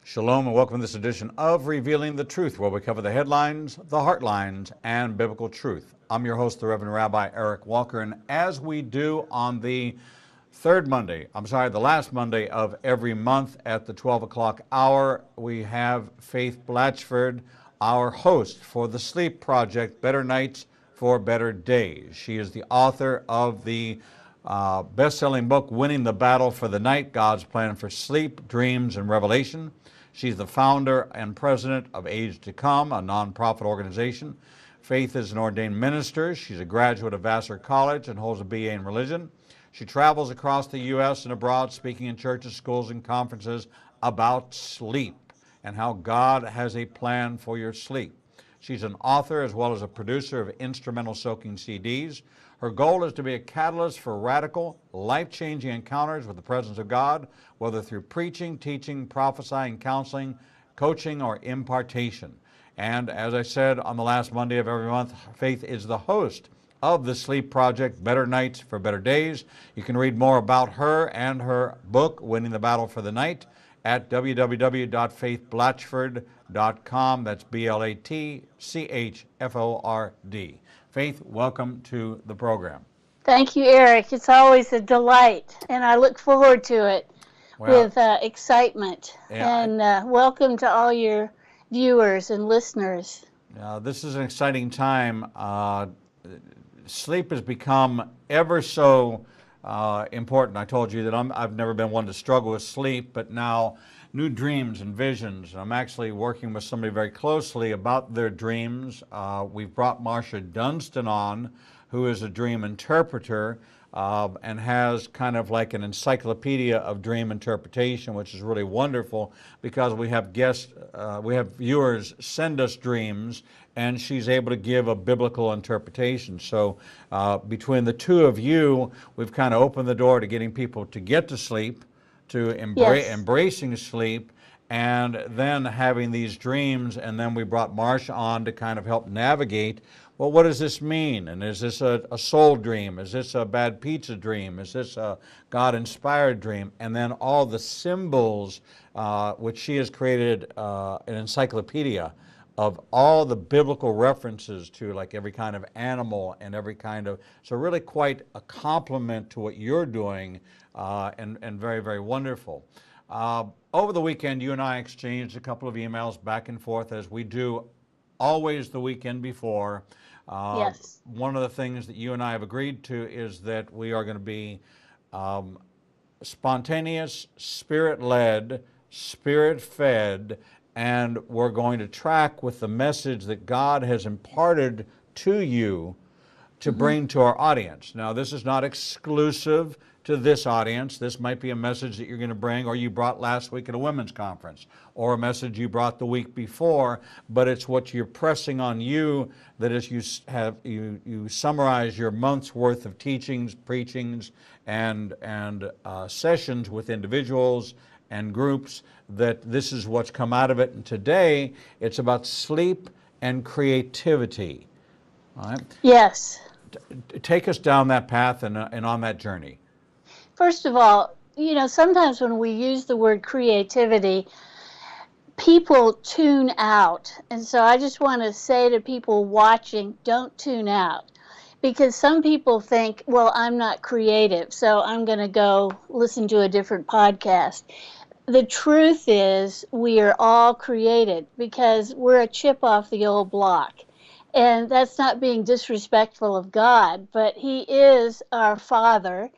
Shalom and welcome to this edition of Revealing the Truth, where we cover the headlines, the heartlines, and biblical truth. I'm your host, the Reverend Rabbi Eric Walker, and as we do on the last Monday of every month at the 12 o'clock hour, we have Faith Blatford, our host for the Sleep Project, Better Nights for Better Days. She is the author of the best-selling book, Winning the Battle for the Night, God's Plan for Sleep, Dreams, and Revelation. She's the founder and president of Age to Come, a nonprofit organization. Faith is an ordained minister. She's a graduate of Vassar College and holds a BA in religion. She travels across the U.S. and abroad, speaking in churches, schools, and conferences about sleep and how God has a plan for your sleep. She's an author as well as a producer of instrumental soaking CDs. Her goal is to be a catalyst for radical, life-changing encounters with the presence of God, whether through preaching, teaching, prophesying, counseling, coaching, or impartation. And as I said on the last Monday of every month, Faith is the host of the Sleep Project, Better Nights for Better Days. You can read more about her and her book, Winning the Battle for the Night, at www.faithblatchford.com. That's BLATCHFORD. Faith, welcome to the program. Thank you, Eric. It's always a delight, and I look forward to it with excitement. Yeah, and welcome to all your viewers and listeners. This is an exciting time. Sleep has become ever so important. I told you that I've never been one to struggle with sleep, but now new dreams and visions. I'm actually working with somebody very closely about their dreams. We've brought Marcia Dunstan on, who is a dream interpreter and has kind of like an encyclopedia of dream interpretation, which is really wonderful because we have guests, we have viewers send us dreams, and she's able to give a biblical interpretation. So between the two of you, we've kind of opened the door to getting people to get to sleep, to embracing sleep, and then having these dreams. And then we brought Marcia on to kind of help navigate, well, what does this mean? And is this a soul dream? Is this a bad pizza dream? Is this a God-inspired dream? And then all the symbols, which she has created an encyclopedia of all the biblical references to, like, every kind of animal and every kind of, so really quite a compliment to what you're doing, and very, very wonderful. Over the weekend, you and I exchanged a couple of emails back and forth, as we do always the weekend before. Yes. One of the things that you and I have agreed to is that we are going to be spontaneous, spirit-led, spirit-fed, and we're going to track with the message that God has imparted to you to bring to our audience. Now, this is not exclusive to this audience. This might be a message that you're going to bring, or you brought last week at a women's conference, or a message you brought the week before, but it's what you're pressing on you, that as you summarize your month's worth of teachings, preachings, and sessions with individuals and groups, that this is what's come out of it. And today, it's about sleep and creativity. All right? Yes. Take us down that path and on that journey. First of all, you know, sometimes when we use the word creativity, people tune out. And so I just want to say to people watching, don't tune out. Because some people think, well, I'm not creative, so I'm going to go listen to a different podcast. The truth is, we are all created because we're a chip off the old block. And that's not being disrespectful of God, but He is our Father.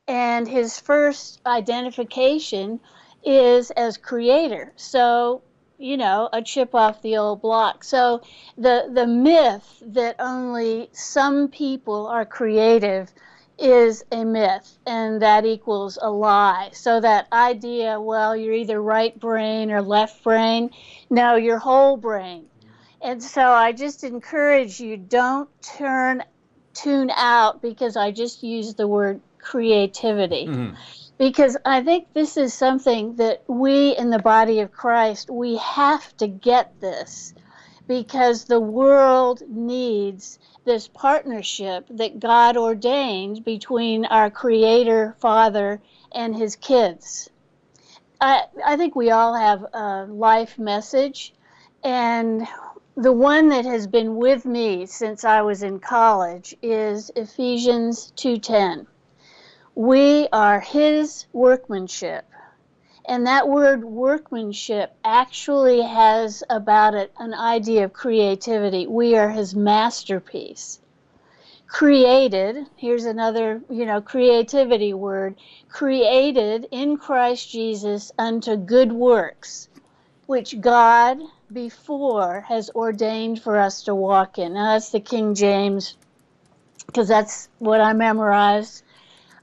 And His first identification is as creator. So, you know, a chip off the old block. So the myth that only some people are creative is a myth, and that equals a lie. So that idea, well, you're either right brain or left brain, no, your whole brain. And so I just encourage you, don't tune out because I just used the word creativity. Because I think this is something that we in the body of Christ, we have to get this, because the world needs this partnership that God ordained between our Creator, Father, and His kids. I think we all have a life message, and the one that has been with me since I was in college is Ephesians 2:10. We are his workmanship. And that word workmanship actually has about it an idea of creativity. We are his masterpiece. Created, here's another, creativity word, created in Christ Jesus unto good works, which God before has ordained for us to walk in. Now that's the King James, because that's what I memorized.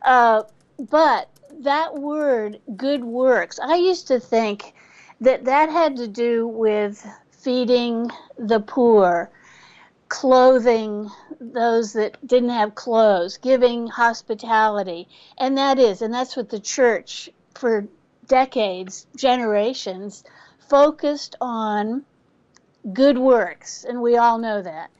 But that word, good works, I used to think that that had to do with feeding the poor, clothing those that didn't have clothes, giving hospitality. And that's what the church for decades, generations, focused on good works. And we all know that.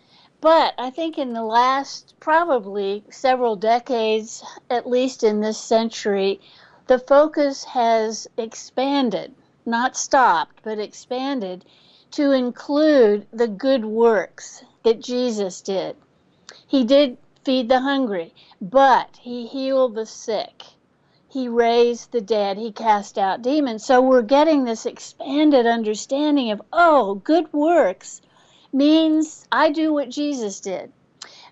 But I think in the last probably several decades, at least in this century, the focus has expanded, not stopped, but expanded to include the good works that Jesus did. He did feed the hungry, but he healed the sick. He raised the dead. He cast out demons. So we're getting this expanded understanding of, oh, good works means I do what Jesus did.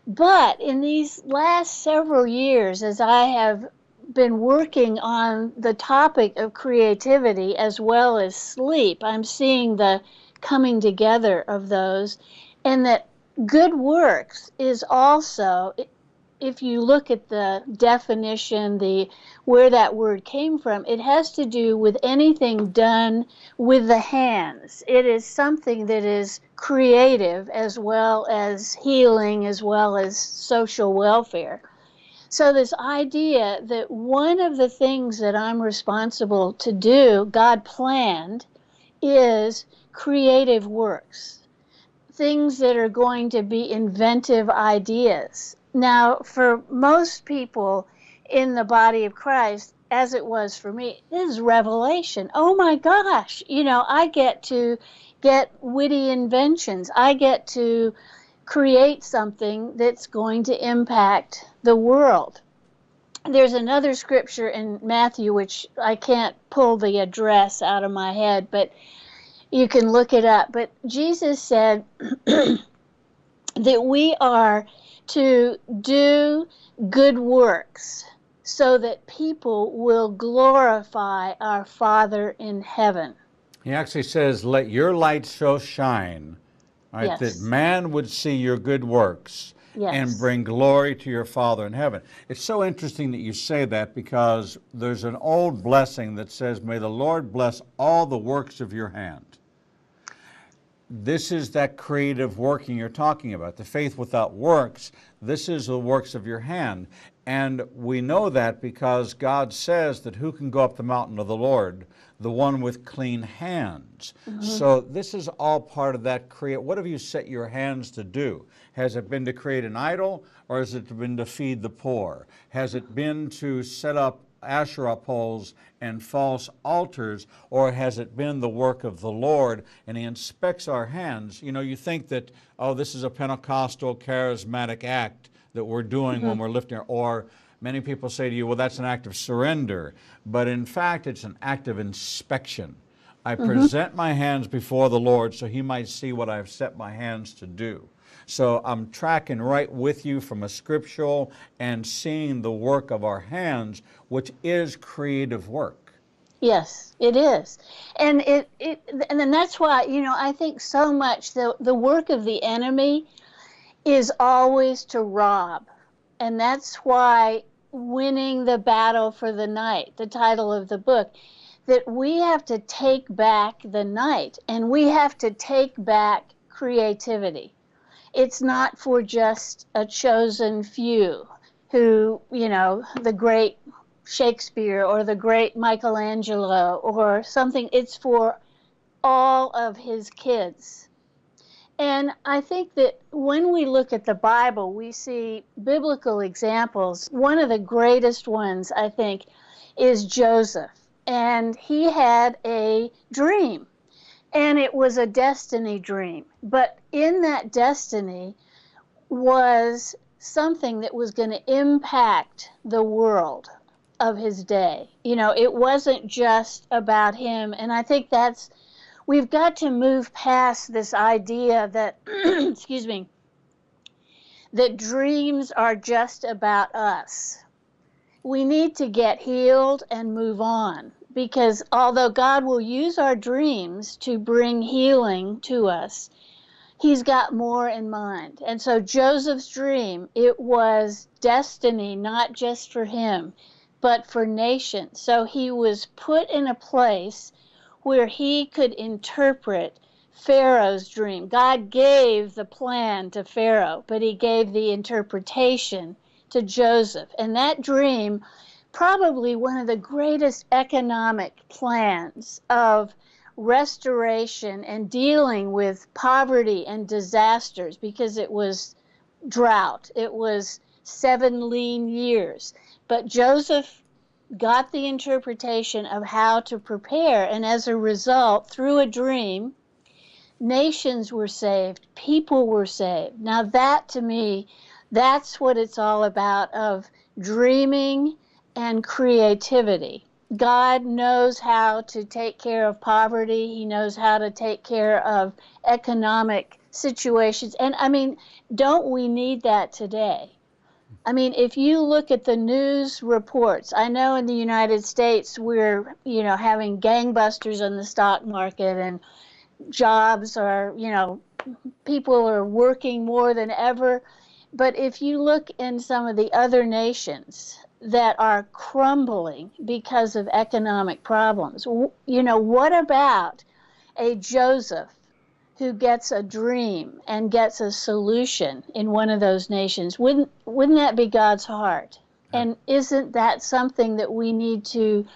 But in these last several years, as I have been working on the topic of creativity as well as sleep, I'm seeing the coming together of those, and that good works is also, if you look at the definition, where that word came from, it has to do with anything done with the hands. It is something that is creative as well as healing, as well as social welfare. So this idea that one of the things that I'm responsible to do, God planned, is creative works, things that are going to be inventive ideas. Now, for most people in the body of Christ, as it was for me, this is revelation. Oh my gosh, I get to get witty inventions. I get to create something that's going to impact the world. There's another scripture in Matthew, which I can't pull the address out of my head, but you can look it up. But Jesus said that we are to do good works so that people will glorify our Father in heaven. He actually says, let your light so shine, right, Yes. that man would see your good works and Yes. bring glory to your Father in heaven. It's so interesting that you say that, because there's an old blessing that says, may the Lord bless all the works of your hand. This is that creative working you're talking about. The faith without works, this is the works of your hand. And we know that because God says that who can go up the mountain of the Lord? The one with clean hands. Mm-hmm. So this is all part of that what have you set your hands to do? Has it been to create an idol, or has it been to feed the poor? Has it been to set up Asherah poles and false altars, or has it been the work of the Lord? And he inspects our hands. You think that, oh, this is a Pentecostal charismatic act that we're doing when we're lifting, or many people say to you, well, that's an act of surrender. But in fact, it's an act of inspection. I present my hands before the Lord so he might see what I've set my hands to do. So I'm tracking right with you from a scriptural and seeing the work of our hands, which is creative work. Yes, it is. And and then that's why, I think so much the work of the enemy is always to rob. And that's why winning the battle for the night, the title of the book, that we have to take back the night, and we have to take back creativity. It's not for just a chosen few who, the great Shakespeare or the great Michelangelo or something. It's for all of his kids. And I think that when we look at the Bible, we see biblical examples. One of the greatest ones, I think, is Joseph. and he had a dream, and it was a destiny dream. But in that destiny was something that was going to impact the world of his day. You know, it wasn't just about him. And I think we've got to move past this idea that, excuse me, that dreams are just about us. We need to get healed and move on, because although God will use our dreams to bring healing to us, he's got more in mind. And so Joseph's dream, it was destiny, not just for him, but for nations. So he was put in a place where he could interpret Pharaoh's dream. God gave the plan to Pharaoh, but he gave the interpretation to Joseph. And that dream, probably one of the greatest economic plans of restoration and dealing with poverty and disasters, because it was drought. It was 7 lean years. But Joseph got the interpretation of how to prepare, and as a result, through a dream, nations were saved, people were saved. Now that, to me, that's what it's all about, of dreaming and creativity. God knows how to take care of poverty. He knows how to take care of economic situations. And I mean, don't we need that today? I mean, if you look at the news reports, I know in the United States we're, having gangbusters on the stock market, and jobs are, people are working more than ever. But if you look in some of the other nations that are crumbling because of economic problems, what about a Joseph who gets a dream and gets a solution in one of those nations? Wouldn't that be God's heart? And isn't that something that we need to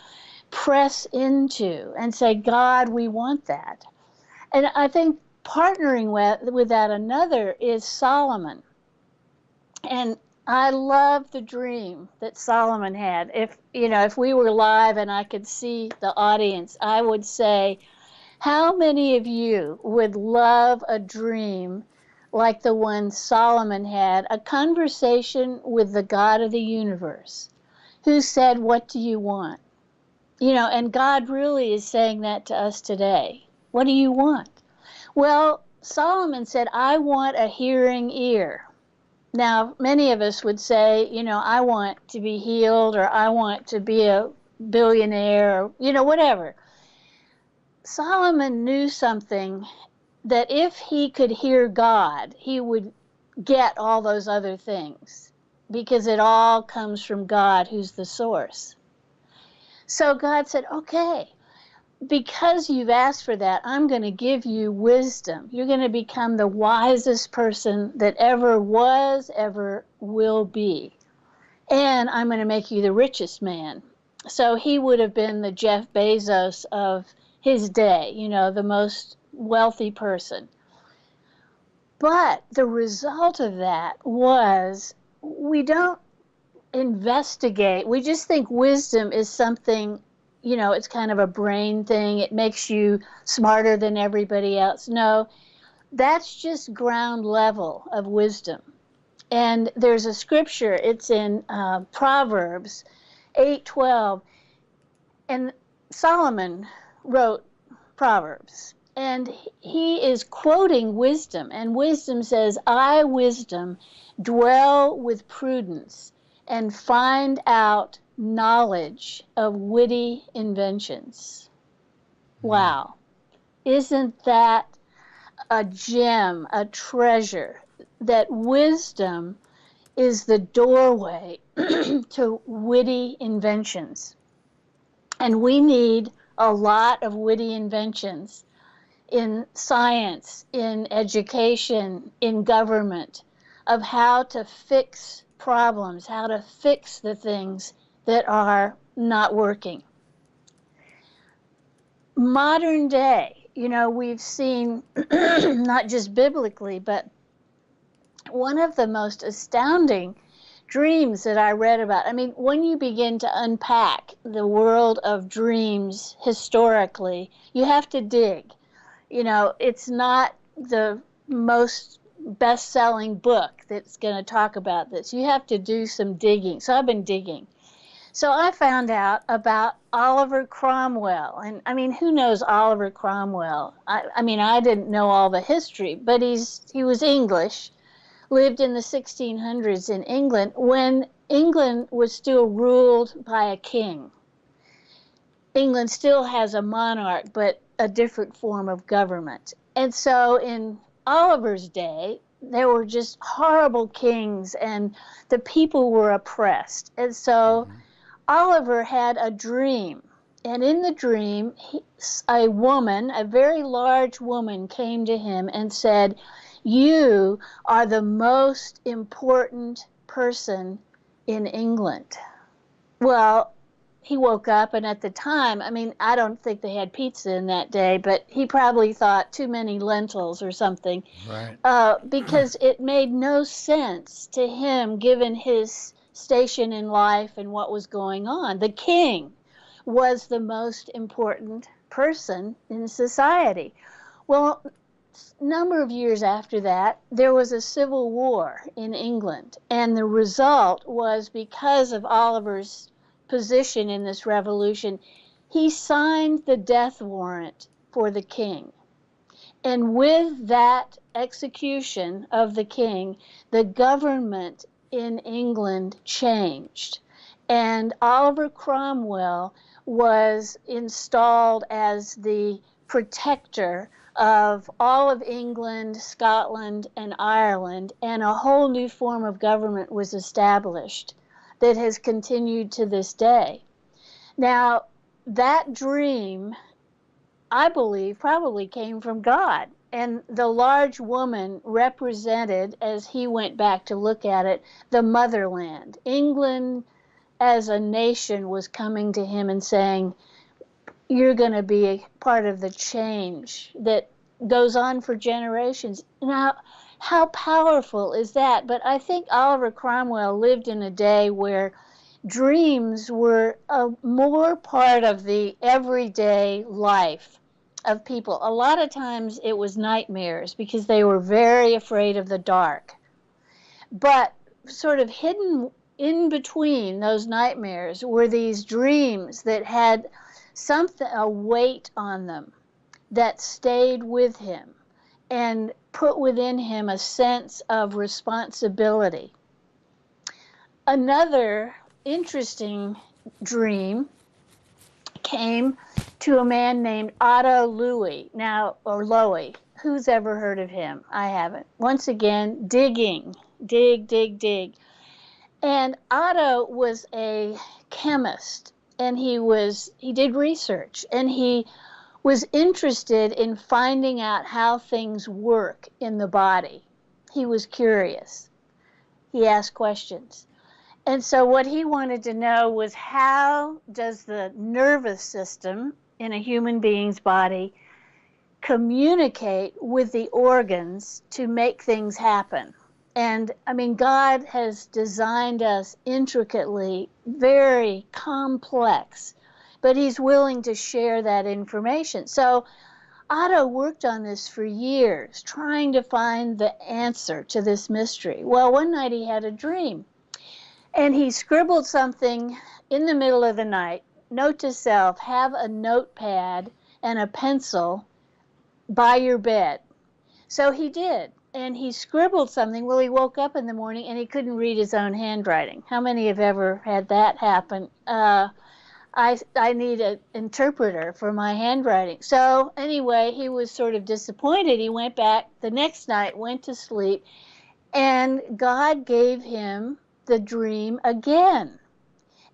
press into and say, God, we want that? And I think partnering with that another is Solomon. And I love the dream that Solomon had. If we were live and I could see the audience, I would say, how many of you would love a dream like the one Solomon had, a conversation with the God of the universe, who said, what do you want? And God really is saying that to us today. What do you want? Well, Solomon said, I want a hearing ear. Now, many of us would say, I want to be healed, or I want to be a billionaire, or, whatever. Solomon knew something, that if he could hear God, he would get all those other things, because it all comes from God, who's the source. So God said, okay, because you've asked for that, I'm going to give you wisdom. You're going to become the wisest person that ever was, ever will be. And I'm going to make you the richest man. So he would have been the Jeff Bezos of his day, the most wealthy person. But the result of that was, we don't investigate. We just think wisdom is something, it's kind of a brain thing. It makes you smarter than everybody else. No, that's just ground level of wisdom. And there's a scripture, it's in Proverbs 8:12, and Solomon wrote Proverbs, and he is quoting wisdom, and wisdom says, I, wisdom, dwell with prudence and find out knowledge of witty inventions. Wow. Isn't that a gem, a treasure? That wisdom is the doorway to witty inventions. And we need a lot of witty inventions in science, in education, in government, of how to fix problems, how to fix the things that are not working. Modern day, we've seen, not just biblically, but one of the most astounding dreams that I read about. I mean, when you begin to unpack the world of dreams historically, you have to dig. You know, it's not the most best-selling book that's going to talk about this. You have to do some digging. So I've been digging. So I found out about Oliver Cromwell. And I mean, who knows Oliver Cromwell? I mean, I didn't know all the history, but he was English, lived in the 1600s in England when England was still ruled by a king. England still has a monarch, but a different form of government. And so in Oliver's day, there were just horrible kings and the people were oppressed. And so Oliver had a dream. And in the dream, a woman, a very large woman, came to him and said, "You are the most important person in England." Well, he woke up, and at the time, I mean, I don't think they had pizza in that day, but he probably thought too many lentils or something. Right. Because it made no sense to him given his station in life and what was going on. The king was the most important person in society. Well, a number of years after that, there was a civil war in England, and the result was because of Oliver's position in this revolution, he signed the death warrant for the king. And with that execution of the king, the government in England changed. And Oliver Cromwell was installed as the protector of all of England, Scotland, and Ireland, and a whole new form of government was established that has continued to this day. Now, that dream, I believe, probably came from God. And the large woman represented, as he went back to look at it, the motherland. England as a nation was coming to him and saying, "You're going to be a part of the change that goes on for generations." Now, how powerful is that? But I think Oliver Cromwell lived in a day where dreams were a more part of the everyday life of people. A lot of times it was nightmares because they were very afraid of the dark. But sort of hidden in between those nightmares were these dreams that had something, a weight on them that stayed with him and put within him a sense of responsibility. Another interesting dream came to a man named Otto Lui. Now, or Lowy. Who's ever heard of him? I haven't. Once again, digging. Dig, dig, dig. And Otto was a chemist, and he did research, and he was interested in finding out how things work in the body. He was curious. He asked questions. And so what he wanted to know was, how does the nervous system in a human being's body communicate with the organs to make things happen? And I mean, God has designed us intricately, very complex, but he's willing to share that information. So Otto worked on this for years, trying to find the answer to this mystery. Well, one night he had a dream, and he scribbled something in the middle of the night. Note to self, have a notepad and a pencil by your bed. So he did, and he scribbled something. Well, he woke up in the morning and he couldn't read his own handwriting. How many have ever had that happen? I need an interpreter for my handwriting. So anyway, he was sort of disappointed. He went back the next night, went to sleep, and God gave him the dream again.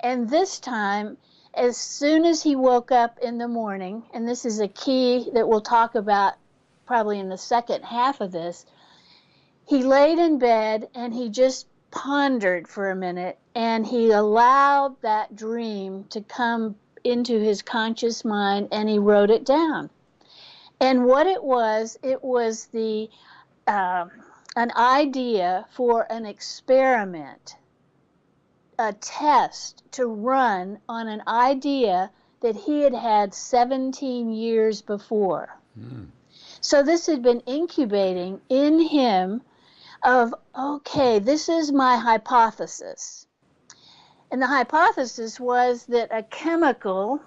And this time, as soon as he woke up in the morning, and this is a key that we'll talk about probably in the second half of this, he laid in bed and he just pondered for a minute, and he allowed that dream to come into his conscious mind, and he wrote it down. And what it was an idea for an experiment a test to run on an idea that he had had 17 years before. So this had been incubating in him of, okay, this is my hypothesis. And the hypothesis was that a chemical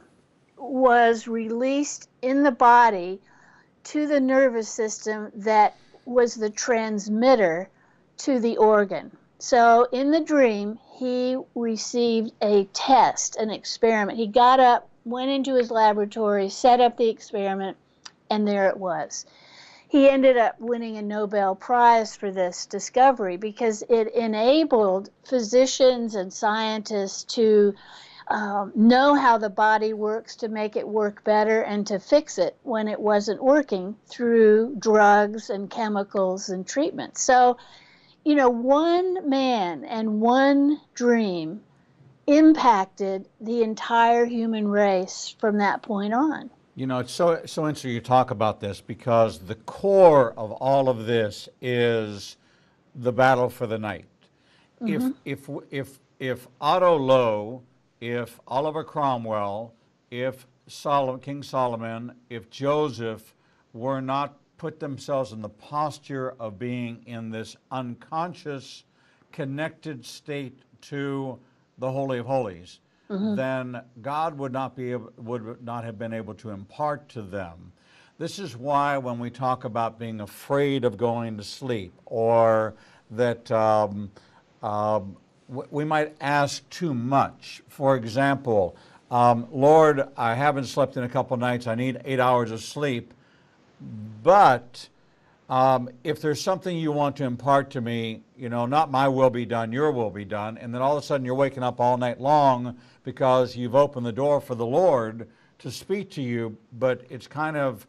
was released in the body to the nervous system that was the transmitter to the organ. So in the dream, he received a test, an experiment. He got up, went into his laboratory, set up the experiment, and there it was. He ended up winning a Nobel Prize for this discovery because it enabled physicians and scientists to know how the body works, to make it work better, and to fix it when it wasn't working through drugs and chemicals and treatments. So, one man and one dream impacted the entire human race from that point on. It's so interesting you talk about this, because the core of all of this is the battle for the night. Mm-hmm. If Otto Lui, if Oliver Cromwell, if King Solomon, if Joseph were not put themselves in the posture of being in this unconscious, connected state to the Holy of Holies, mm-hmm. then God would not have been able to impart to them. This is why when we talk about being afraid of going to sleep, or that we might ask too much. For example, Lord, I haven't slept in a couple nights. I need 8 hours of sleep. But if there's something you want to impart to me, not my will be done, your will be done, and then all of a sudden you're waking up all night long because you've opened the door for the Lord to speak to you, but it's kind of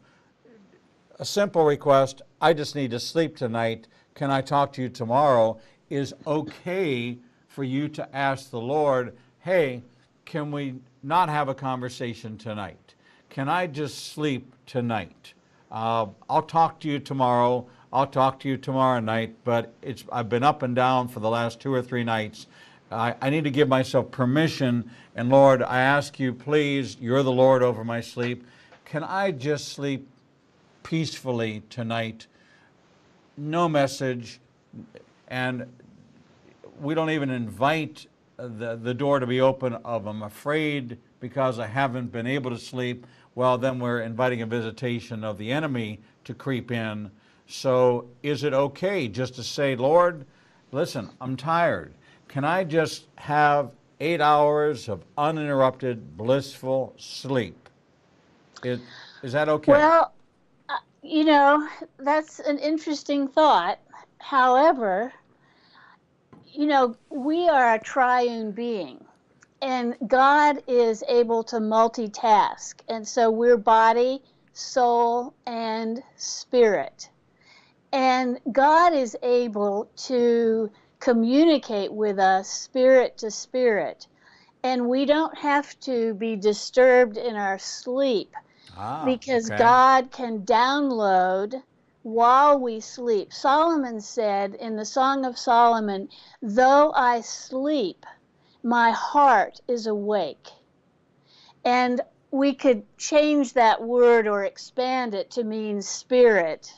a simple request, I just need to sleep tonight, can I talk to you tomorrow, is okay for you to ask the Lord, hey, can we not have a conversation tonight? Can I just sleep tonight? I'll talk to you tomorrow. I'll talk to you tomorrow night, but I've been up and down for the last 2 or 3 nights. I need to give myself permission, and Lord, I ask you, please, you're the Lord over my sleep. Can I just sleep peacefully tonight? No message, and we don't even invite the door to be open of I'm afraid because I haven't been able to sleep. Well, then we're inviting a visitation of the enemy to creep in. So is it okay just to say, Lord, listen, I'm tired. Can I just have 8 hours of uninterrupted, blissful sleep? Is that okay? Well, that's an interesting thought. However, we are a triune being. And God is able to multitask. And so we're body, soul, and spirit. And God is able to communicate with us spirit to spirit. And we don't have to be disturbed in our sleep because okay. God can download while we sleep. Solomon said in the Song of Solomon, though I sleep, my heart is awake. And we could change that word or expand it to mean spirit,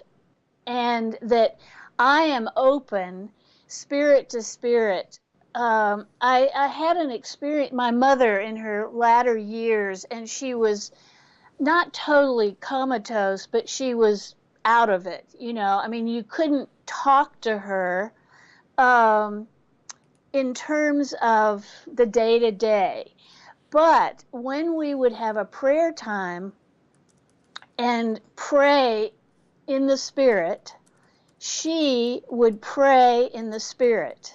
and that I am open spirit to spirit. I had an experience, my mother in her latter years, and she was not totally comatose, but she was out of it. You couldn't talk to her in terms of the day-to-day. But when we would have a prayer time and pray in the Spirit, she would pray in the Spirit.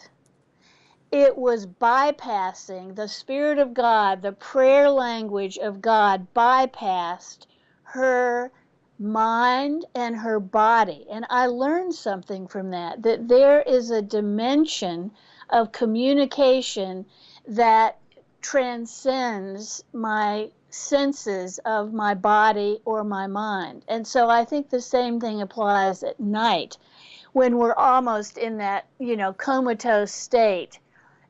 It was bypassing the Spirit of God, the prayer language of God bypassed her mind and her body. And I learned something from that there is a dimension of communication that transcends my senses of my body or my mind. And so I think the same thing applies at night when we're almost in that, comatose state.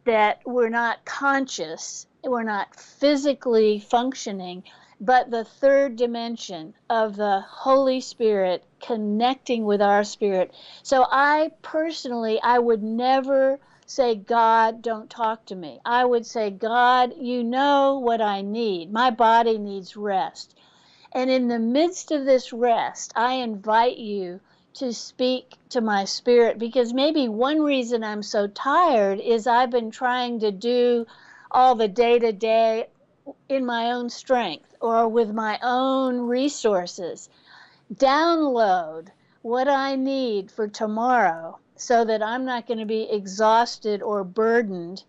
that we're not conscious, we're not physically functioning, but the third dimension of the Holy Spirit connecting with our spirit. So I personally, I would never say, God, don't talk to me. I would say, God, you know what I need. My body needs rest. And in the midst of this rest, I invite you to speak to my spirit, because maybe one reason I'm so tired is I've been trying to do all the day-to-day in my own strength or with my own resources. Download what I need for tomorrow so that I'm not going to be exhausted or burdened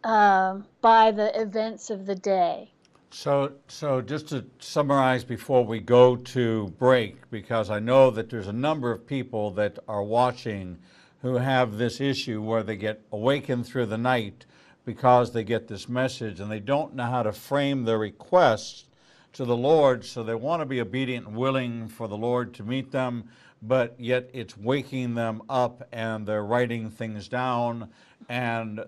by the events of the day. So just to summarize before we go to break, because I know that there's a number of people that are watching who have this issue where they get awakened through the night because they get this message and they don't know how to frame their requests to the Lord, so they want to be obedient and willing for the Lord to meet them, but yet it's waking them up and they're writing things down, and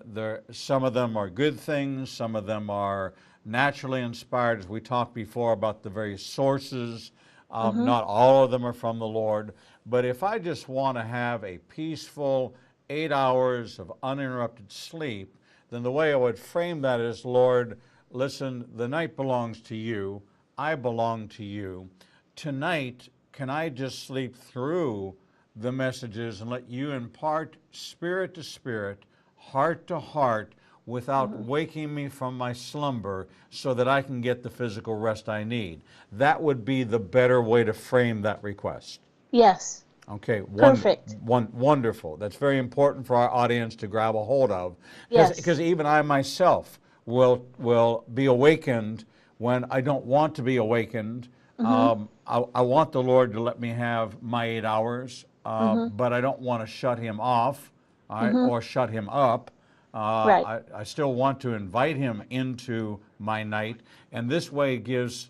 some of them are good things, some of them are naturally inspired, as we talked before about the various sources. Not all of them are from the Lord. But if I just want to have a peaceful 8 hours of uninterrupted sleep, then the way I would frame that is, Lord, listen, the night belongs to you. I belong to you. Tonight, can I just sleep through the messages and let you impart spirit to spirit, heart to heart, without waking me from my slumber, so that I can get the physical rest I need? That would be the better way to frame that request. Yes. Okay. Perfect. Wonderful. That's very important for our audience to grab a hold of. Yes. Because even I myself will be awakened when I don't want to be awakened. I want the Lord to let me have my 8 hours, but I don't want to shut him off or shut him up. Right. I still want to invite him into my night, and this way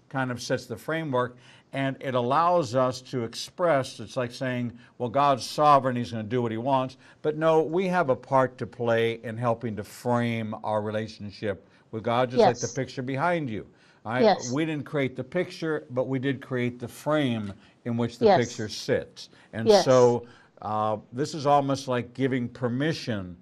kind of sets the framework, and it allows us to express. It's like saying, well, God's sovereign, he's going to do what he wants, but no, we have a part to play in helping to frame our relationship with God, just like the picture behind you. Yes. We didn't create the picture, but we did create the frame in which the picture sits. And so this is almost like giving permission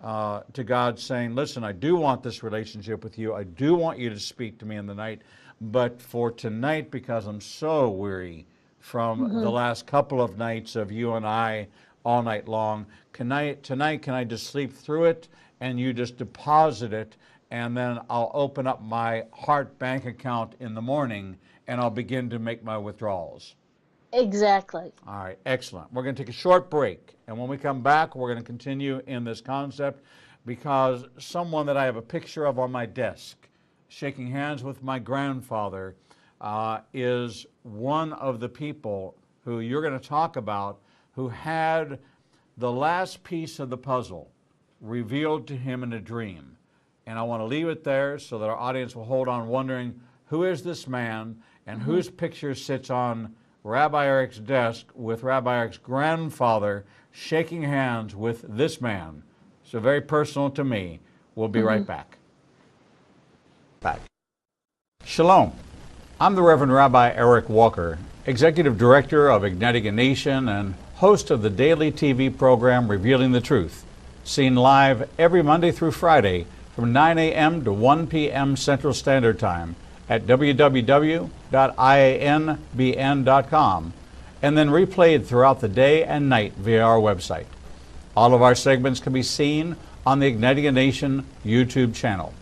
to God, saying, listen, I do want this relationship with you. I do want you to speak to me in the night. But for tonight, because I'm so weary from the last couple of nights of you and I all night long, tonight, can I just sleep through it and you just deposit it, and then I'll open up my heart bank account in the morning and I'll begin to make my withdrawals. Exactly. All right, excellent. We're going to take a short break, and when we come back, we're going to continue in this concept, because someone that I have a picture of on my desk, shaking hands with my grandfather, is one of the people who you're going to talk about, who had the last piece of the puzzle revealed to him in a dream. And I want to leave it there so that our audience will hold on wondering, who is this man and whose picture sits on Rabbi Eric's desk with Rabbi Eric's grandfather shaking hands with this man. So very personal to me. We'll be right back. Shalom. I'm the Reverend Rabbi Eric Walker, Executive Director of Igniting a Nation and host of the daily TV program Revealing the Truth, seen live every Monday through Friday from 9 a.m. to 1 p.m. Central Standard Time at www.ianbn.com, and then replayed throughout the day and night via our website. All of our segments can be seen on the Igniting a Nation YouTube channel.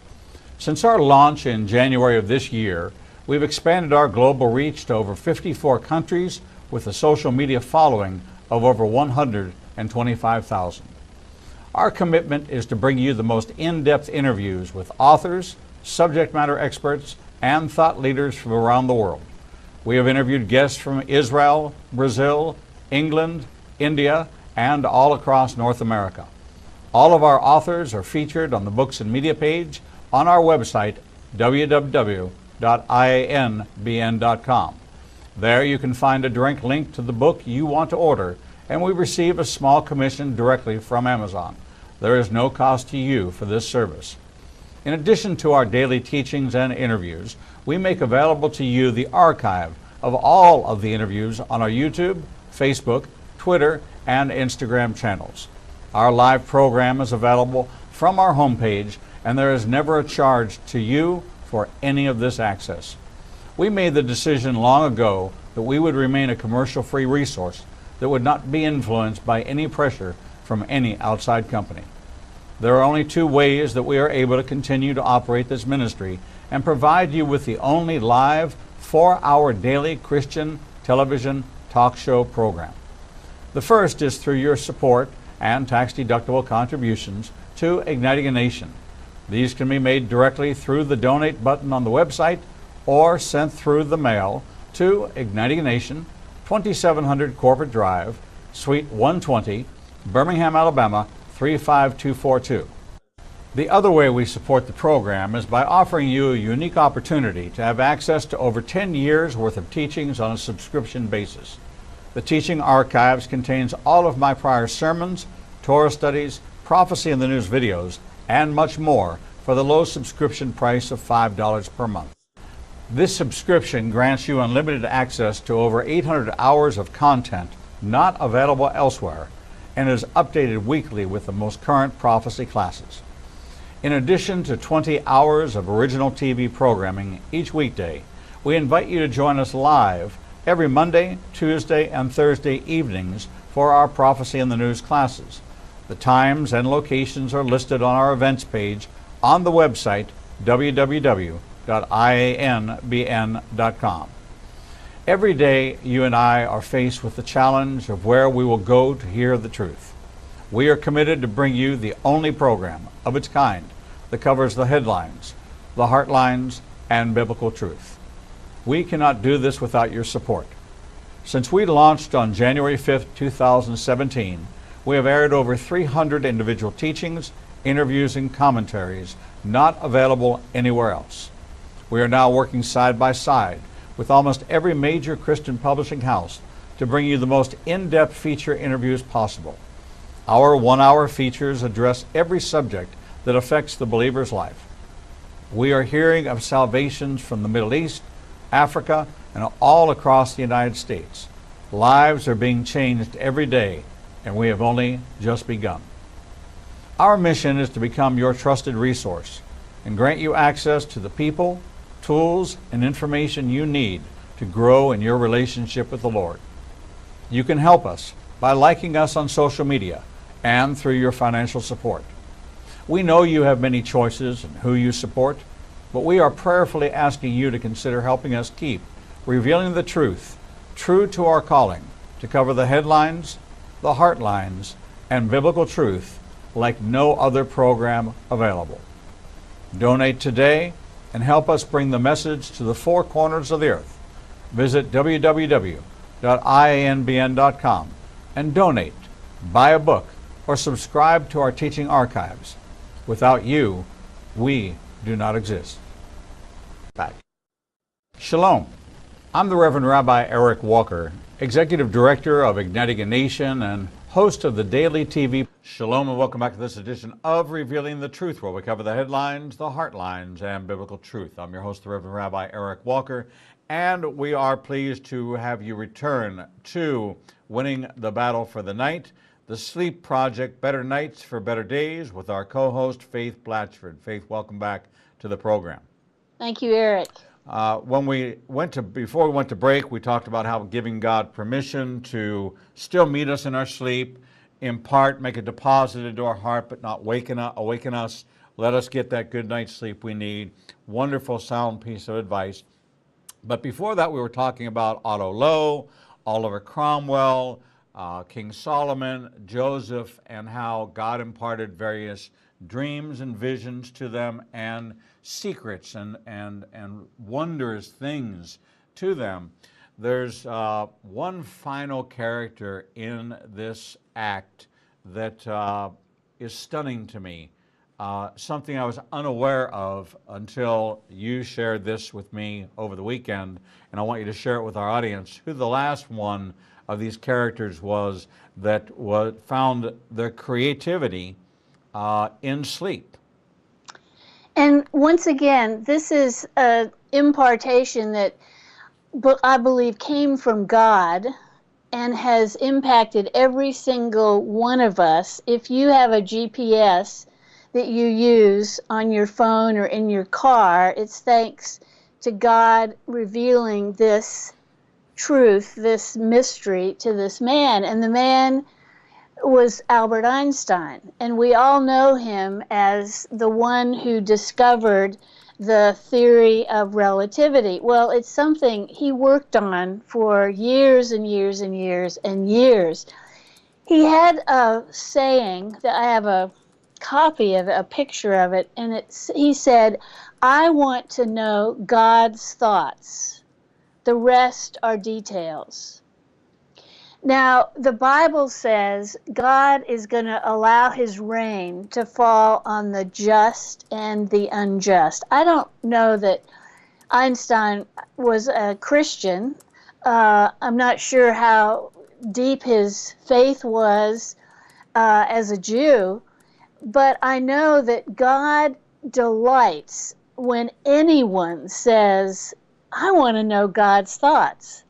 Since our launch in January of this year, we've expanded our global reach to over 54 countries with a social media following of over 125,000. Our commitment is to bring you the most in-depth interviews with authors, subject matter experts, and thought leaders from around the world. We have interviewed guests from Israel, Brazil, England, India, and all across North America. All of our authors are featured on the Books and Media page on our website, www.ianbn.com. There you can find a direct link to the book you want to order, and we receive a small commission directly from Amazon. There is no cost to you for this service. In addition to our daily teachings and interviews, we make available to you the archive of all of the interviews on our YouTube, Facebook, Twitter, and Instagram channels. Our live program is available from our homepage, and there is never a charge to you for any of this access. We made the decision long ago that we would remain a commercial-free resource that would not be influenced by any pressure from any outside company. There are only two ways that we are able to continue to operate this ministry and provide you with the only live 4-hour daily Christian television talk show program. The first is through your support and tax-deductible contributions to Igniting a Nation. These can be made directly through the donate button on the website or sent through the mail to Igniting a Nation, 2700 Corporate Drive, Suite 120, Birmingham, Alabama, 35242. The other way we support the program is by offering you a unique opportunity to have access to over 10 years worth of teachings on a subscription basis. The teaching archives contains all of my prior sermons, Torah studies, prophecy in the news videos, and much more for the low subscription price of $5 per month. This subscription grants you unlimited access to over 800 hours of content not available elsewhere and is updated weekly with the most current prophecy classes. In addition to 20 hours of original TV programming each weekday, we invite you to join us live every Monday, Tuesday, and Thursday evenings for our Prophecy in the News classes. The times and locations are listed on our events page on the website www.ianbn.com. Every day, you and I are faced with the challenge of where we will go to hear the truth. We are committed to bring you the only program of its kind that covers the headlines, the heartlines, and biblical truth. We cannot do this without your support. Since we launched on January 5th, 2017, we have aired over 300 individual teachings, interviews, and commentaries not available anywhere else. We are now working side by side with almost every major Christian publishing house to bring you the most in-depth feature interviews possible. Our 1-hour features address every subject that affects the believer's life. We are hearing of salvations from the Middle East, Africa, and all across the United States. Lives are being changed every day, and we have only just begun. Our mission is to become your trusted resource and grant you access to the people, tools, and information you need to grow in your relationship with the Lord. You can help us by liking us on social media and through your financial support. We know you have many choices in who you support, but we are prayerfully asking you to consider helping us keep revealing the truth, true to our calling, to cover the headlines, the heartlines, and biblical truth like no other program available. Donate today and help us bring the message to the four corners of the earth. Visit www.ianbn.com and donate, buy a book, or subscribe to our teaching archives. Without you, we do not exist. Back. Shalom. I'm the Reverend Rabbi Eric Walker, Executive Director of Igniting a Nation and host of the daily TV. Shalom and welcome back to this edition of Revealing the Truth, where we cover the headlines, the heartlines, and biblical truth. I'm your host, the Reverend Rabbi Eric Walker, and we are pleased to have you return to Winning the Battle for the Night, the Sleep Project, Better Nights for Better Days, with our co-host, Faith Blatford. Faith, welcome back to the program. Thank you, Eric. Before we went to break, we talked about how giving God permission to still meet us in our sleep, impart, make a deposit into our heart, but not awaken us. Let us get that good night's sleep we need. Wonderful, sound piece of advice. But before that, we were talking about Otto Lui, Oliver Cromwell, King Solomon, Joseph, and how God imparted various dreams and visions to them and secrets and wondrous things to them. There's one final character in this act that is stunning to me, something I was unaware of until you shared this with me over the weekend, and I want you to share it with our audience, who the last one of these characters was that found their creativity in sleep. And once again, this is an impartation that I believe came from God and has impacted every single one of us. If you have a GPS that you use on your phone or in your car, it's thanks to God revealing this truth, this mystery to this man. And the man was Albert Einstein. And we all know him as the one who discovered the theory of relativity. Well, it's something he worked on for years and years and years and years. He had a saying that I have a copy of it, a picture of it, and he said, "I want to know God's thoughts. The rest are details." Now, the Bible says God is going to allow his rain to fall on the just and the unjust. I don't know that Einstein was a Christian. I'm not sure how deep his faith was as a Jew, but I know that God delights when anyone says, "I want to know God's thoughts."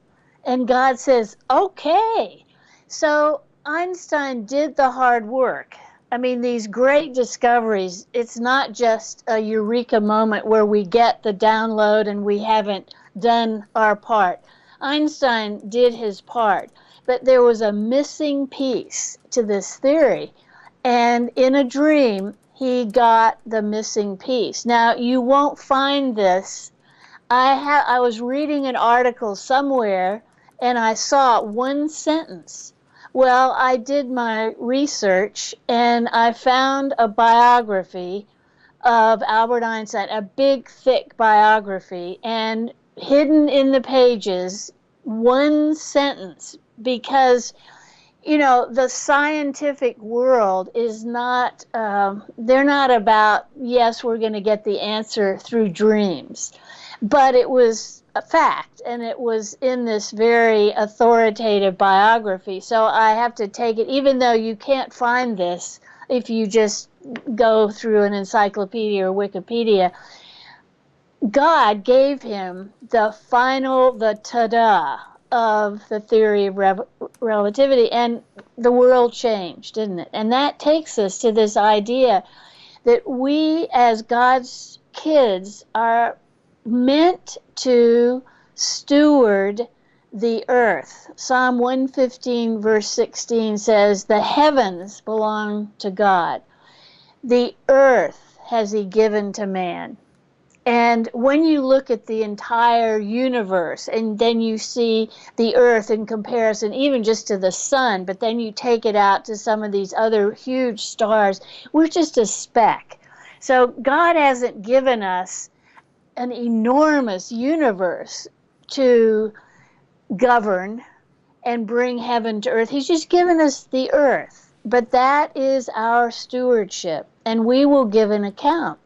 And God says, okay. So Einstein did the hard work. I mean, these great discoveries, it's not just a eureka moment where we get the download and we haven't done our part. Einstein did his part, but there was a missing piece to this theory. And in a dream, he got the missing piece. Now, you won't find this. I was reading an article somewhere and I saw one sentence. Well, I did my research and I found a biography of Albert Einstein, a big, thick biography, and hidden in the pages, one sentence, because, you know, the scientific world is not, they're not about, yes, we're going to get the answer through dreams. But it was a fact, and it was in this very authoritative biography. So I have to take it, even though you can't find this if you just go through an encyclopedia or Wikipedia, God gave him the final, the ta-da of the theory of relativity, and the world changed, didn't it? And that takes us to this idea that we as God's kids are meant to steward the earth. Psalm 115 verse 16 says, "The heavens belong to God. The earth has he given to man." And when you look at the entire universe and then you see the earth in comparison even just to the sun, but then you take it out to some of these other huge stars, we're just a speck. So God hasn't given us an enormous universe to govern and bring heaven to earth. He's just given us the earth, but that is our stewardship, and we will give an account.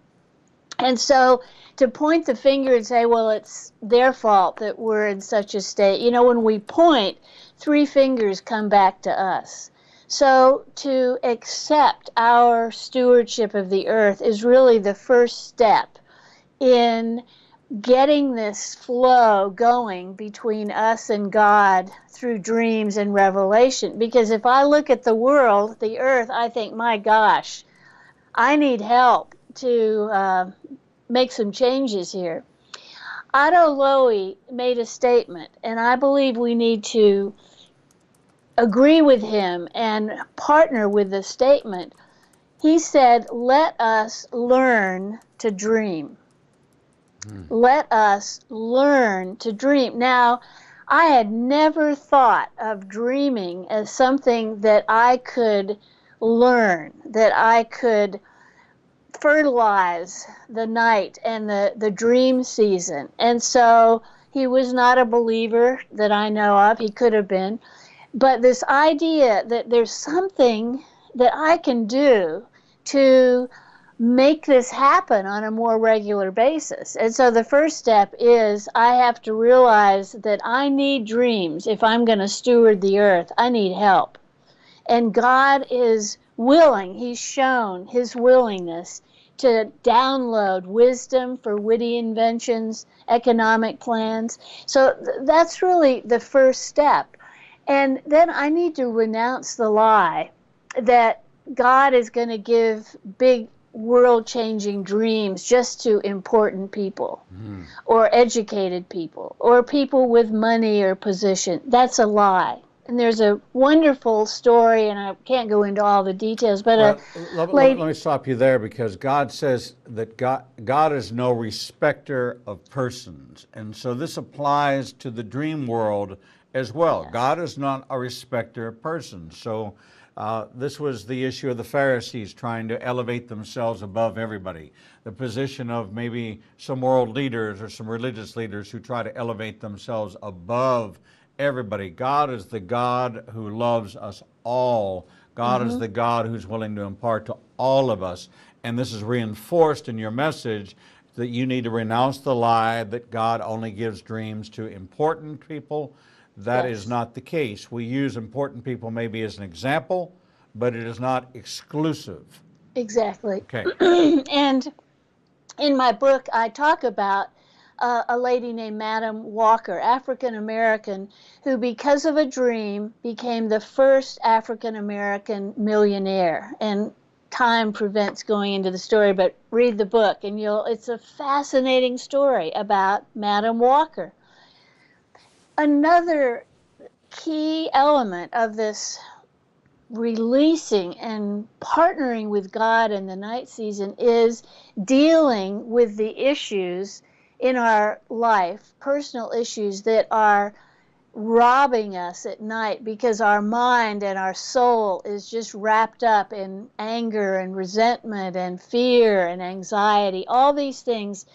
And so to point the finger and say, well, it's their fault that we're in such a state, you know, when we point, 3 fingers come back to us. So to accept our stewardship of the earth is really the first step in getting this flow going between us and God through dreams and revelation. Because if I look at the world, the earth, I think, my gosh, I need help to make some changes here. Otto Lui made a statement, and I believe we need to agree with him and partner with the statement. He said, "Let us learn to dream." Let us learn to dream. Now, I had never thought of dreaming as something that I could learn, that I could fertilize the night and the dream season. And so he was not a believer that I know of. He could have been. But this idea that there's something that I can do to make this happen on a more regular basis. And so the first step is I have to realize that I need dreams. If I'm going to steward the earth, I need help. And God is willing, he's shown his willingness to download wisdom for witty inventions, economic plans. So that's really the first step. And then I need to renounce the lie that God is going to give big world-changing dreams just to important people or educated people or people with money or position. That's a lie. And there's a wonderful story, and I can't go into all the details, but Well, a let lady... me stop you there, because God says that God is no respecter of persons. And so this applies to the dream world as well. Yes. God is not a respecter of persons. So this was the issue of the Pharisees trying to elevate themselves above everybody. The position of maybe some world leaders or some religious leaders who try to elevate themselves above everybody. God is the God who loves us all. God is the God who's willing to impart to all of us. And this is reinforced in your message that you need to renounce the lie that God only gives dreams to important people. That is not the case. We use important people maybe as an example, but it is not exclusive. Exactly. Okay. And in my book, I talk about a lady named Madam Walker, African American, who because of a dream became the first African American millionaire. And time prevents going into the story, but read the book and it's a fascinating story about Madam Walker. Another key element of this releasing and partnering with God in the night season is dealing with the issues in our life, personal issues that are robbing us at night because our mind and our soul is just wrapped up in anger and resentment and fear and anxiety, all these things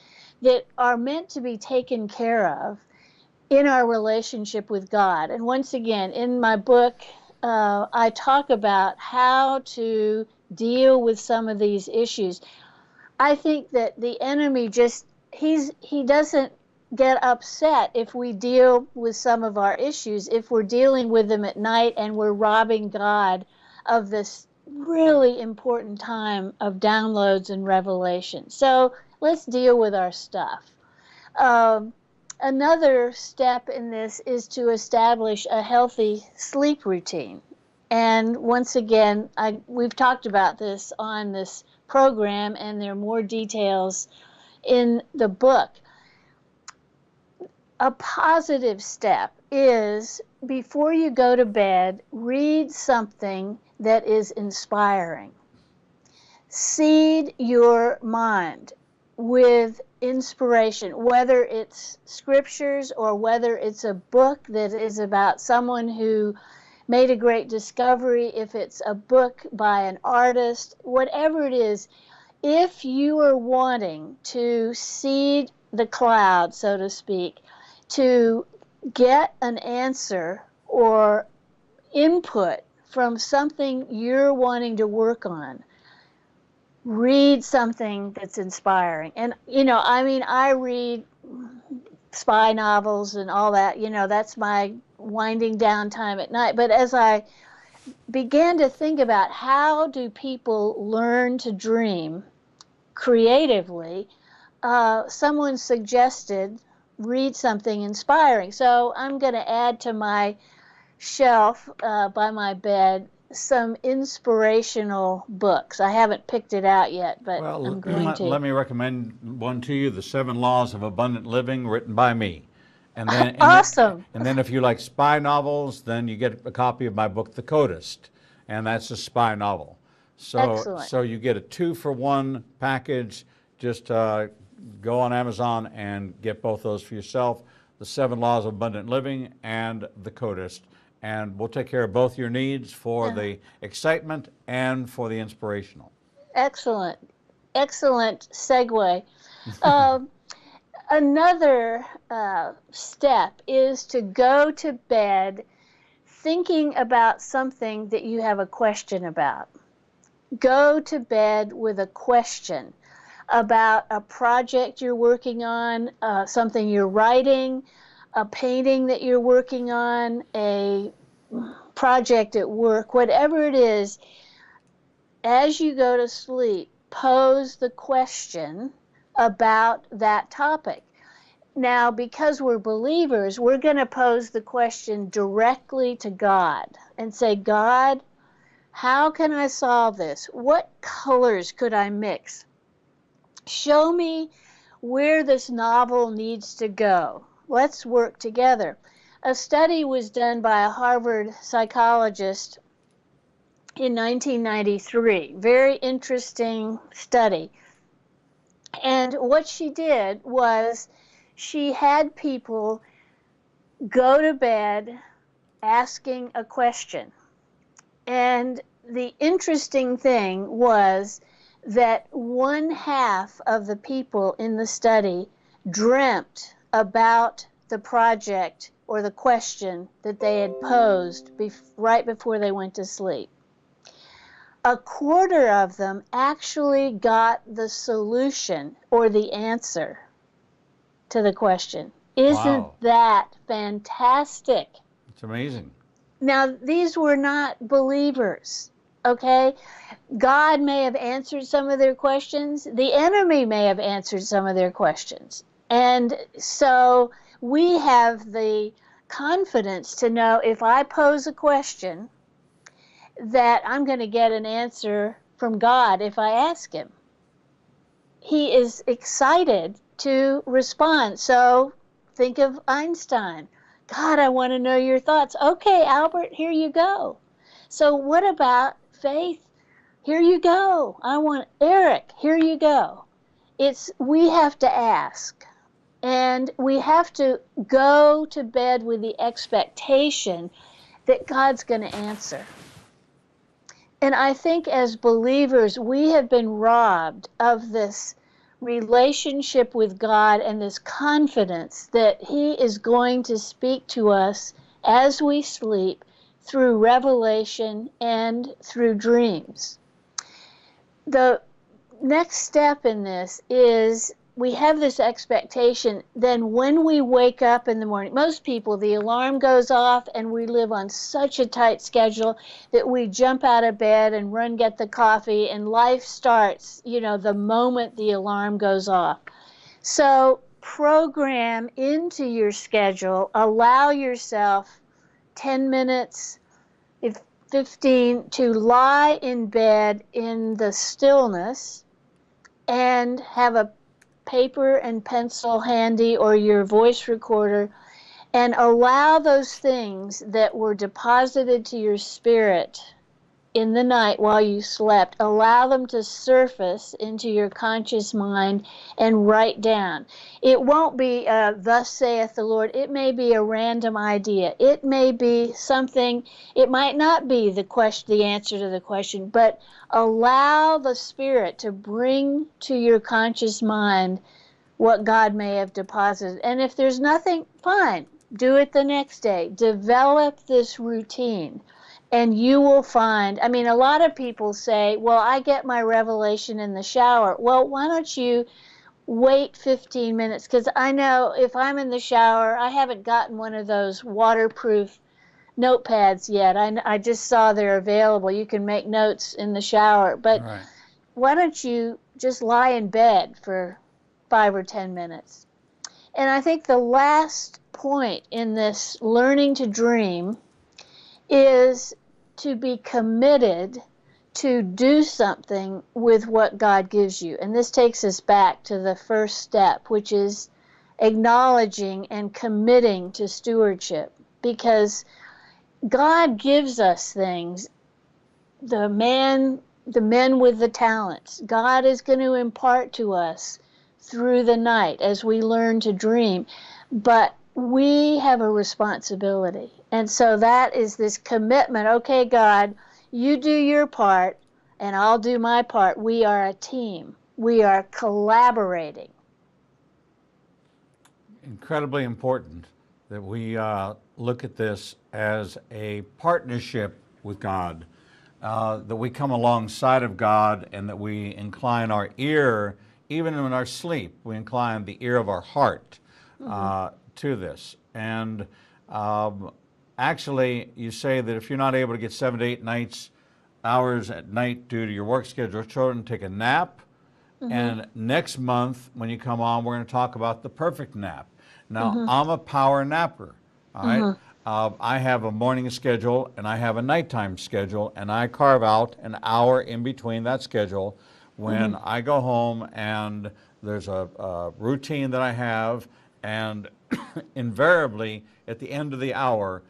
that are meant to be taken care of in our relationship with God. And once again, in my book, I talk about how to deal with some of these issues. I think that the enemy he doesn't get upset if we deal with some of our issues, if we're dealing with them at night and we're robbing God of this really important time of downloads and revelation. So let's deal with our stuff. Another step in this is to establish a healthy sleep routine. And once again, we've talked about this on this program, and there are more details in the book. A positive step is, before you go to bed, read something that is inspiring. Seed your mind with inspiration, whether it's scriptures or whether it's a book that is about someone who made a great discovery, if it's a book by an artist, whatever it is. If you are wanting to seed the cloud, so to speak, to get an answer or input from something you're wanting to work on, read something that's inspiring. And, I read spy novels and all that, that's my winding down time at night. But as I began to think about how do people learn to dream creatively, someone suggested read something inspiring. So I'm going to add to my shelf by my bed some inspirational books. I haven't picked it out yet, but I'm going to. Let me recommend one to you, The 7 Laws of Abundant Living, written by me. And then, awesome. And then if you like spy novels, then you get a copy of my book, The Codist, and that's a spy novel. Excellent. So you get a 2-for-1 package. Just go on Amazon and get both those for yourself, The 7 Laws of Abundant Living and The Codist. And we'll take care of both your needs for the excitement and for the inspirational. Excellent. Excellent segue. Another step is to go to bed thinking about something that you have a question about. Go to bed with a question about a project you're working on, something you're writing, a painting that you're working on, a project at work, whatever it is. as you go to sleep, pose the question about that topic. Now, because we're believers, we're going to pose the question directly to God and say, God, how can I solve this? What colors could I mix? Show me where this novel needs to go. Let's work together. A study was done by a Harvard psychologist in 1993. Very interesting study. And what she did was she had people go to bed asking a question. And the interesting thing was that 1/2 of the people in the study dreamt about the project or the question that they had posed right before they went to sleep. 1/4 of them actually got the solution or the answer to the question. Isn't Wow. that fantastic? It's amazing. Now, these were not believers, okay? God may have answered some of their questions. The enemy may have answered some of their questions. And so we have the confidence to know if I pose a question that I'm going to get an answer from God if I ask him. He is excited to respond. So think of Einstein. God, I want to know your thoughts. Okay, Albert, here you go. So what about Faith? Here you go. I want Eric. Here you go. We have to ask. And we have to go to bed with the expectation that God's going to answer. And I think as believers, we have been robbed of this relationship with God and this confidence that he is going to speak to us as we sleep through revelation and through dreams. The next step in this is we have this expectation. Then when we wake up in the morning, most people, the alarm goes off and we live on such a tight schedule that we jump out of bed and run get the coffee and life starts, the moment the alarm goes off. So program into your schedule, allow yourself 10 minutes, 15 to lie in bed in the stillness and have a paper and pencil handy or your voice recorder and allow those things that were deposited to your spirit in the night while you slept, allow them to surface into your conscious mind and write down. It won't be thus saith the Lord. It may be a random idea. It may be something, it might not be the answer to the question, but allow the Spirit to bring to your conscious mind what God may have deposited. And if there's nothing, fine, do it the next day. Develop this routine. And you will find, a lot of people say, well, I get my revelation in the shower. Well, why don't you wait 15 minutes? Because I know if I'm in the shower, I haven't gotten one of those waterproof notepads yet. I just saw they're available. You can make notes in the shower. But Right. Why don't you just lie in bed for 5 or 10 minutes? And I think the last point in this learning to dream is to be committed to do something with what God gives you. And this takes us back to the first step, which is acknowledging and committing to stewardship. Because God gives us things, the men with the talents. God is going to impart to us through the night as we learn to dream. But we have a responsibility. And so that is this commitment. Okay, God, you do your part and I'll do my part. We are a team. We are collaborating. Incredibly important that we look at this as a partnership with God, that we come alongside of God and that we incline our ear, even in our sleep, we incline the ear of our heart to this. And actually, you say that if you're not able to get 7 to 8 nights hours at night due to your work schedule, children, take a nap. And next month, when you come on, we're going to talk about the perfect nap. Now, I'm a power napper, all right? I have a morning schedule and I have a nighttime schedule, and I carve out an hour in between that schedule when I go home, and there's a routine that I have, and invariably at the end of the hour,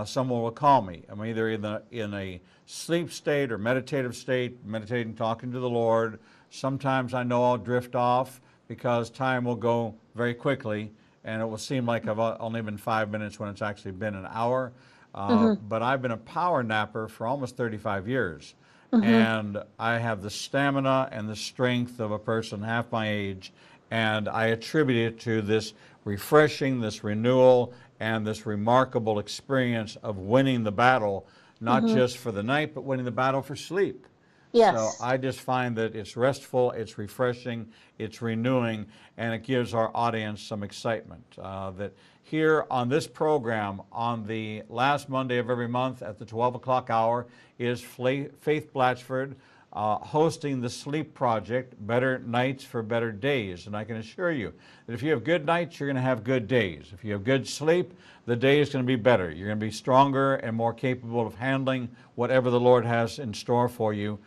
someone will call me. I'm either in a sleep state or meditative state, meditating, talking to the Lord. Sometimes I know I'll drift off because time will go very quickly, and it will seem like I've only been 5 minutes when it's actually been an hour. But I've been a power napper for almost 35 years. And I have the stamina and the strength of a person half my age, and I attribute it to this refreshing, this renewal, and this remarkable experience of winning the battle, not just for the night, but winning the battle for sleep. Yes. So I just find that it's restful, it's refreshing, it's renewing, and it gives our audience some excitement. That here on this program, on the last Monday of every month at the 12 o'clock hour, is Faith Blatford hosting the Sleep Project, Better Nights for Better Days. And I can assure you that if you have good nights, you're going to have good days. If you have good sleep, the day is going to be better. You're going to be stronger and more capable of handling whatever the Lord has in store for you.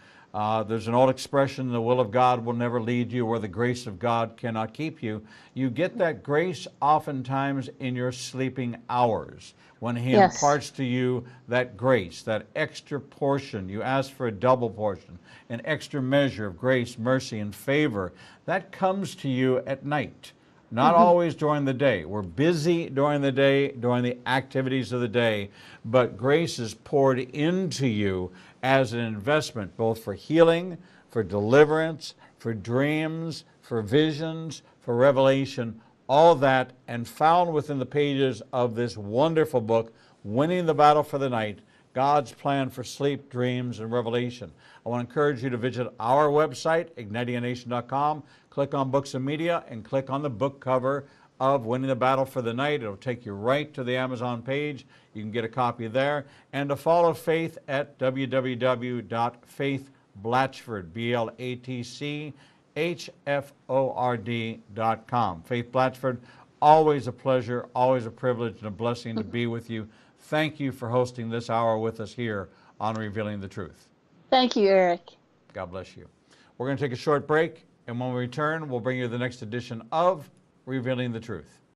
There's an old expression, the will of God will never lead you where the grace of God cannot keep you. You get that grace oftentimes in your sleeping hours when He imparts to you that grace, that extra portion. You ask for a double portion, an extra measure of grace, mercy, and favor. That comes to you at night, not always during the day. We're busy during the day, during the activities of the day, but grace is poured into you as an investment, both for healing, for deliverance, for dreams, for visions, for revelation, all that, and found within the pages of this wonderful book, Winning the Battle for the Night, God's Plan for Sleep, Dreams, and Revelation. I want to encourage you to visit our website, ignitinganation.com, click on Books and Media, and click on the book cover of Winning the Battle for the Night. It'll take you right to the Amazon page. You can get a copy there. And to follow Faith at www.faithblatchford, BLATCHFORD.com. Faith Blatchford, always a pleasure, always a privilege and a blessing to be with you. Thank you for hosting this hour with us here on Revealing the Truth. Thank you, Eric. God bless you. We're going to take a short break, and when we return, we'll bring you the next edition of Revealing the Truth.